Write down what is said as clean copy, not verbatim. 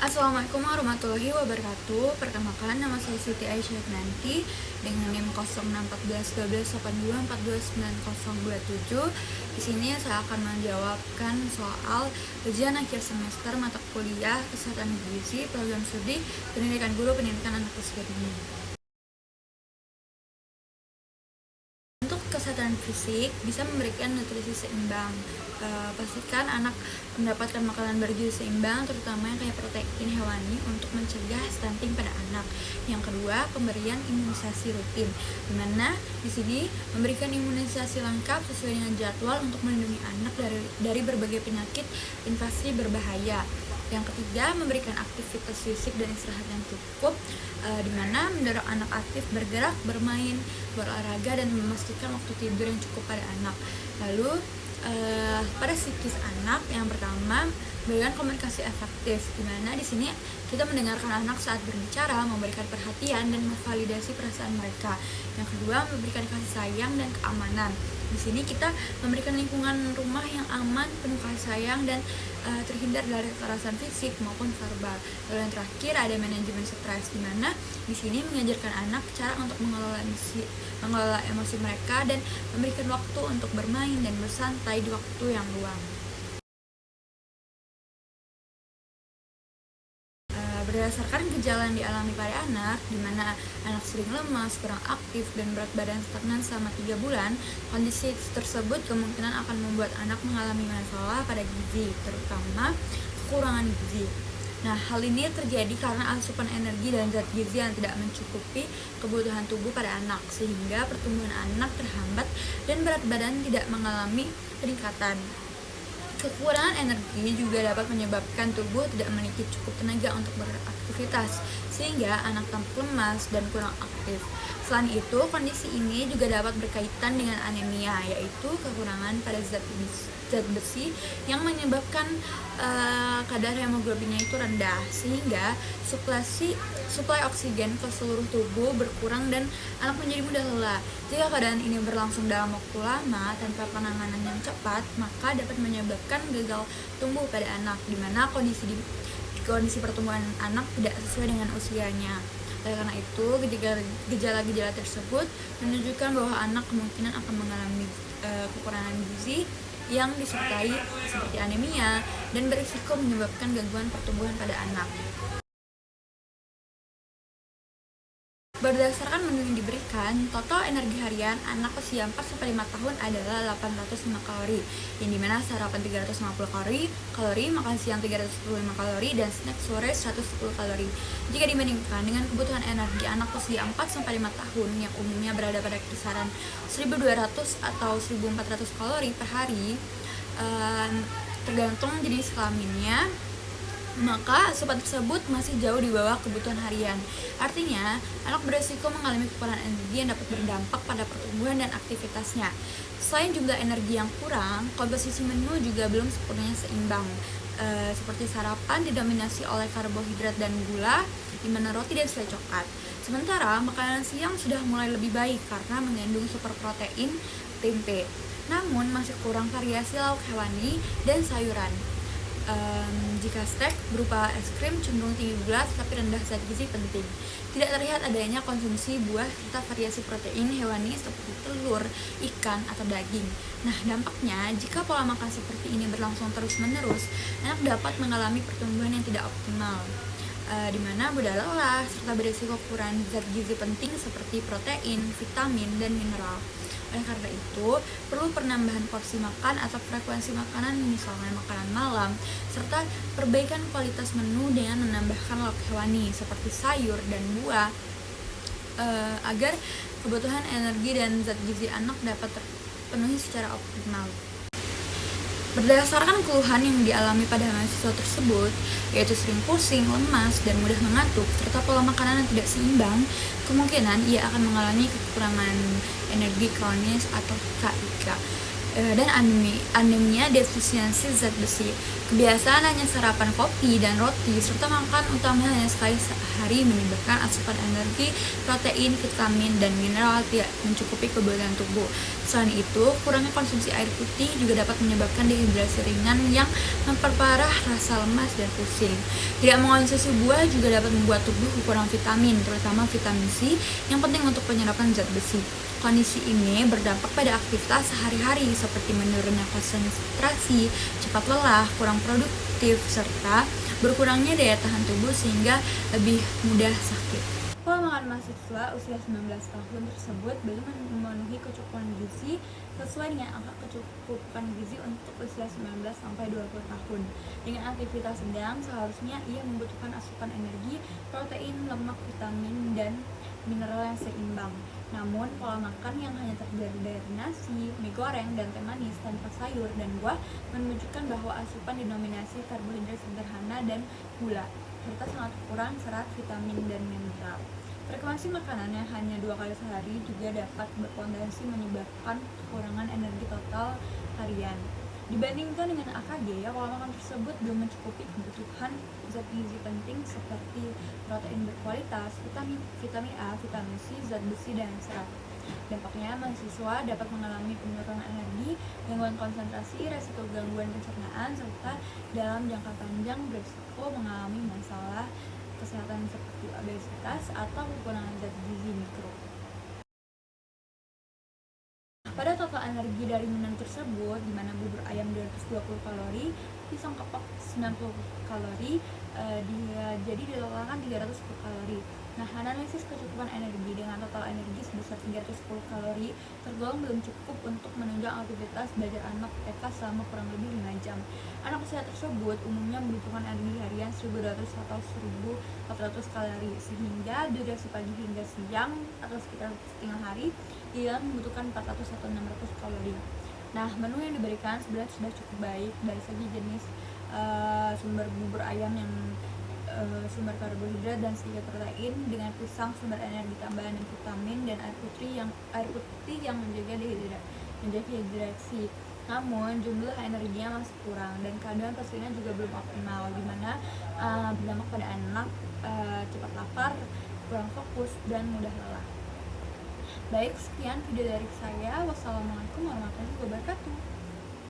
Assalamualaikum warahmatullahi wabarakatuh. Perkenalkan, nama saya Siti Aisyah nanti dengan NIM 06141282149027. Di sini saya akan menjawabkan soal ujian akhir semester mata kuliah Kesehatan Gizi Program Studi Pendidikan Guru Pendidikan Anak Usia Dini. Kesehatan fisik bisa memberikan nutrisi seimbang. Pastikan anak mendapatkan makanan bergizi seimbang, terutama yang kayak protein hewani untuk mencegah stunting pada anak. Yang kedua, pemberian imunisasi rutin, di mana di sini memberikan imunisasi lengkap sesuai dengan jadwal untuk melindungi anak dari berbagai penyakit invasi berbahaya. Yang ketiga, memberikan aktivitas fisik dan istirahat yang cukup, di mana mendorong anak aktif bergerak, bermain, berolahraga, dan memastikan waktu tidur yang cukup pada anak. Lalu pada psikis anak, yang pertama, memberikan komunikasi efektif, di mana di sini kita mendengarkan anak saat berbicara, memberikan perhatian dan memvalidasi perasaan mereka. Yang kedua, memberikan kasih sayang dan keamanan. Di sini kita memberikan lingkungan rumah yang aman, penuh kasih sayang, dan terhindar dari kekerasan fisik maupun verbal. Lalu yang terakhir ada manajemen stres, di mana di sini mengajarkan anak cara untuk mengelola emosi mereka dan memberikan waktu untuk bermain dan bersantai di waktu yang luang. Berdasarkan gejala yang dialami pada anak, di mana anak sering lemas, kurang aktif, dan berat badan stagnan selama 3 bulan, kondisi tersebut kemungkinan akan membuat anak mengalami masalah pada gizi, terutama kekurangan gizi. Nah, hal ini terjadi karena asupan energi dan zat gizi yang tidak mencukupi kebutuhan tubuh pada anak, sehingga pertumbuhan anak terhambat dan berat badan tidak mengalami peningkatan. Kekurangan energi juga dapat menyebabkan tubuh tidak memiliki cukup tenaga untuk beraktivitas, sehingga anak tampak lemas dan kurang aktif. Selain itu, kondisi ini juga dapat berkaitan dengan anemia, yaitu kekurangan pada zat besi yang menyebabkan kadar hemoglobinnya itu rendah, sehingga suplai oksigen ke seluruh tubuh berkurang dan anak menjadi mudah lelah. Jika keadaan ini berlangsung dalam waktu lama tanpa penanganan yang cepat, maka dapat menyebabkan gagal tumbuh pada anak, di mana kondisi pertumbuhan anak tidak sesuai dengan usianya. Oleh karena itu, gejala-gejala tersebut menunjukkan bahwa anak kemungkinan akan mengalami kekurangan gizi yang disertai seperti anemia dan berisiko menyebabkan gangguan pertumbuhan pada anak. Berdasarkan menu yang diberikan, total energi harian anak usia 4-5 tahun adalah 805 kalori, yang dimana sarapan 350 kalori, makan siang 315 kalori, dan snack sore 110 kalori. Jika dibandingkan dengan kebutuhan energi anak usia 4-5 tahun yang umumnya berada pada kisaran 1200 atau 1400 kalori per hari, tergantung jenis kelaminnya, maka asupan tersebut masih jauh di bawah kebutuhan harian. Artinya, anak beresiko mengalami kekurangan energi yang dapat berdampak pada pertumbuhan dan aktivitasnya. Selain jumlah energi yang kurang, komposisi menu juga belum sepenuhnya seimbang. Seperti sarapan didominasi oleh karbohidrat dan gula, di mana roti dan selai coklat. Sementara makanan siang sudah mulai lebih baik karena mengandung super protein, tempe. Namun masih kurang variasi lauk hewani dan sayuran. Jika steak berupa es krim cenderung tinggi gula tapi rendah zat gizi penting. Tidak terlihat adanya konsumsi buah serta variasi protein hewani seperti telur, ikan, atau daging. Nah, dampaknya jika pola makan seperti ini berlangsung terus-menerus, anak dapat mengalami pertumbuhan yang tidak optimal, di mana mudah lelah serta berisiko kekurangan zat gizi penting seperti protein, vitamin, dan mineral. Oleh karena itu, perlu penambahan porsi makan atau frekuensi makanan, misalnya makanan malam, serta perbaikan kualitas menu dengan menambahkan lauk hewani seperti sayur dan buah, agar kebutuhan energi dan zat gizi anak dapat terpenuhi secara optimal. Berdasarkan keluhan yang dialami pada mahasiswa tersebut, yaitu sering pusing, lemas, dan mudah mengantuk, serta pola makanan yang tidak seimbang, kemungkinan ia akan mengalami kekurangan energi kronis atau KIK. dan anemia defisiensi zat besi. Kebiasaan hanya sarapan kopi dan roti serta makan utama hanya sekali sehari menyebabkan asupan energi, protein, vitamin, dan mineral tidak mencukupi kebutuhan tubuh. Selain itu, kurangnya konsumsi air putih juga dapat menyebabkan dehidrasi ringan yang memperparah rasa lemas dan pusing. Tidak mengonsumsi buah juga dapat membuat tubuh kurang vitamin, terutama vitamin C yang penting untuk penyerapan zat besi. Kondisi ini berdampak pada aktivitas sehari-hari seperti menurunnya konsentrasi, cepat lelah, kurang produktif, serta berkurangnya daya tahan tubuh sehingga lebih mudah sakit. Pola makan mahasiswa usia 19 tahun tersebut belum memenuhi kecukupan gizi sesuai dengan angka kecukupan gizi untuk usia 19 sampai 20 tahun. Dengan aktivitas sedang, seharusnya ia membutuhkan asupan energi, protein, lemak, vitamin, dan mineral yang seimbang. Namun, pola makan yang hanya terdiri dari nasi, mie goreng, dan teh manis tanpa sayur dan buah menunjukkan bahwa asupan didominasi karbohidrat sederhana dan gula, serta sangat kurang serat, vitamin, dan mineral. Frekuensi makanan yang hanya 2 kali sehari juga dapat berpotensi menyebabkan kekurangan energi total harian. Dibandingkan dengan AKG, pola makan tersebut belum mencukupi kebutuhan zat gizi penting seperti protein berkualitas, vitamin A, vitamin C, zat besi, dan serat. Dampaknya, mahasiswa dapat mengalami penurunan energi, gangguan konsentrasi, resiko gangguan pencernaan, serta dalam jangka panjang berisiko mengalami masalah kesehatan seperti obesitas atau kekurangan zat gizi mikro. Pada total energi dari menu tersebut, di mana bubur ayam 220 kalori, pisang kepok 90 kalori, jadi ditotalkan 310 kalori. Nah, analisis kecukupan energi dengan total energi sebesar 310 kalori tergolong belum cukup untuk menunjang aktivitas belajar anak TK selama kurang lebih 5 jam. Anak usia tersebut umumnya membutuhkan energi harian 1.200 atau 1.400 kalori, sehingga durasi pagi hingga siang atau sekitar setengah hari ia membutuhkan 400 atau 600 kalori. Nah, menu yang diberikan sebenarnya sudah cukup baik dari segi jenis sumber bubur ayam yang sumber karbohidrat dan sedikit protein, dengan pisang sumber energi tambahan dan vitamin, dan air putih yang menjaga dehidrasi. Namun jumlah energinya masih kurang dan keadaan pastinya juga belum optimal, di mana berdampak pada anak cepat lapar, kurang fokus, dan mudah lelah. Baik, sekian video dari saya. Wassalamualaikum warahmatullahi wabarakatuh.